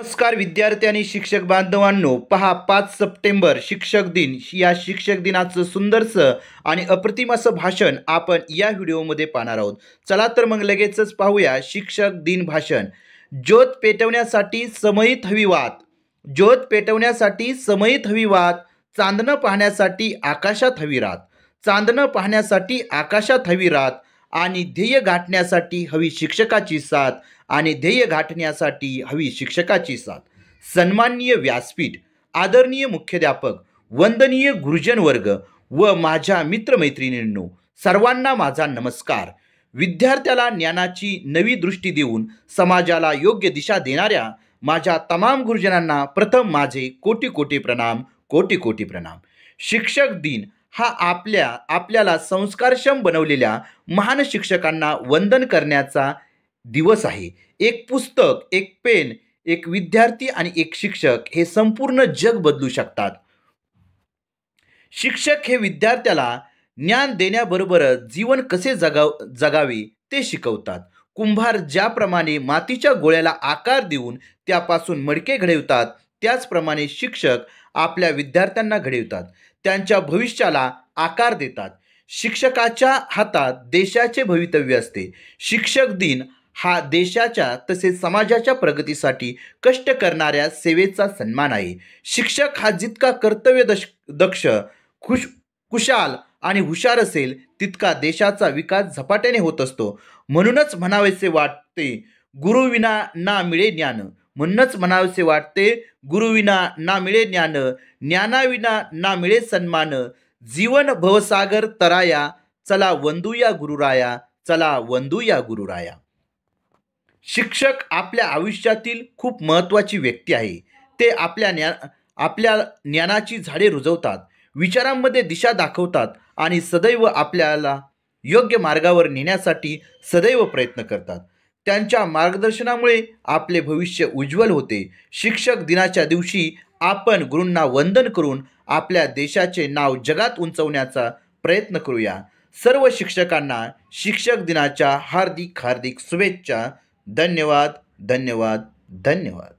नमस्कार विद्यार्थी आणि शिक्षक बांधवांनो, पहा 5 सप्टेंबर शिक्षक दिन. या शिक्षक दिनाचं सुंदरसं आणि अप्रतिम असं भाषण आपण या व्हिडिओमध्ये पाहणार आहोत. चला तर मग लगेचच पाहूया शिक्षक दिन भाषण. ज्योत पेटवण्यासाठी समयीत हवी वात, ज्योत पेटवण्यासाठी समयीत हवी वात, चांदणं पाहण्यासाठी आकाशात हवी रात, चांदणं पाहण्यासाठी आकाशात हवी रात, आणि ध्येय गाठण्यासाठी हवी शिक्षकाची साथ, आणि ध्येय गाठण्यासाठी हवी शिक्षकाची साथ. सन्माननीय व्यासपीठ, आदरणीय मुख्याध्यापक, वंदनीय गुरुजन वर्ग व माझ्या मित्रमैत्रिणींनो, सर्वांना माझा नमस्कार. विद्यार्थ्याला ज्ञानाची नवी दृष्टी देऊन समाजाला योग्य दिशा देणाऱ्या माझ्या तमाम गुरुजनांना प्रथम माझे कोटी कोटी प्रणाम, कोटी कोटी प्रणाम. शिक्षक दिन हा आपल्याला संस्कारक्षम बनवलेल्या महान शिक्षकांना वंदन करण्याचा दिवस आहे. एक पुस्तक, एक पेन, एक विद्यार्थी आणि एक शिक्षक हे संपूर्ण जग बदलू शकतात. शिक्षक हे विद्यार्थ्याला ज्ञान देण्याबरोबरच जीवन कसे जगावे ते शिकवतात. कुंभार ज्याप्रमाणे मातीच्या गोळ्याला आकार देऊन त्यापासून मडके घडवतात, त्याचप्रमाणे शिक्षक आपल्या विद्यार्थ्यांना घडवतात, त्यांच्या भविष्याला आकार देतात. शिक्षकाच्या हातात देशाचे भवितव्य असते. शिक्षक दिन हा देशाच्या तसेच समाजाच्या प्रगतीसाठी कष्ट करणाऱ्या सेवेचा सन्मान आहे. शिक्षक हा जितका कर्तव्य दक्ष, कुशाल आणि हुशार असेल, तितका देशाचा विकास झपाट्याने होत असतो. म्हणूनच म्हणावेसे वाटते, गुरुविना ना मिळे ज्ञान. म्हणूनच म्हणावेसे वाटते, गुरुविना ना मिळे ज्ञान, ज्ञानाविना ना मिळे सन्मान. जीवन भवसागर तराया, चला वंदूया गुरुराया, चला वंदूया गुरुराया. शिक्षक आपल्या आयुष्यातील खूप महत्त्वाची व्यक्ती आहे. ते आपल्या ज्ञानाची झाडे रुजवतात, विचारांमध्ये दिशा दाखवतात आणि सदैव आपल्याला योग्य मार्गावर नेण्यासाठी सदैव प्रयत्न करतात. त्यांच्या मार्गदर्शनामुळे आपले भविष्य उज्ज्वल होते. शिक्षक दिनाच्या दिवशी आपण गुरूंना वंदन करून आपल्या देशाचे नाव जगात उंचवण्याचा प्रयत्न करूया. सर्व शिक्षकांना शिक्षक दिनाच्या हार्दिक हार्दिक शुभेच्छा. धन्यवाद, धन्यवाद, धन्यवाद.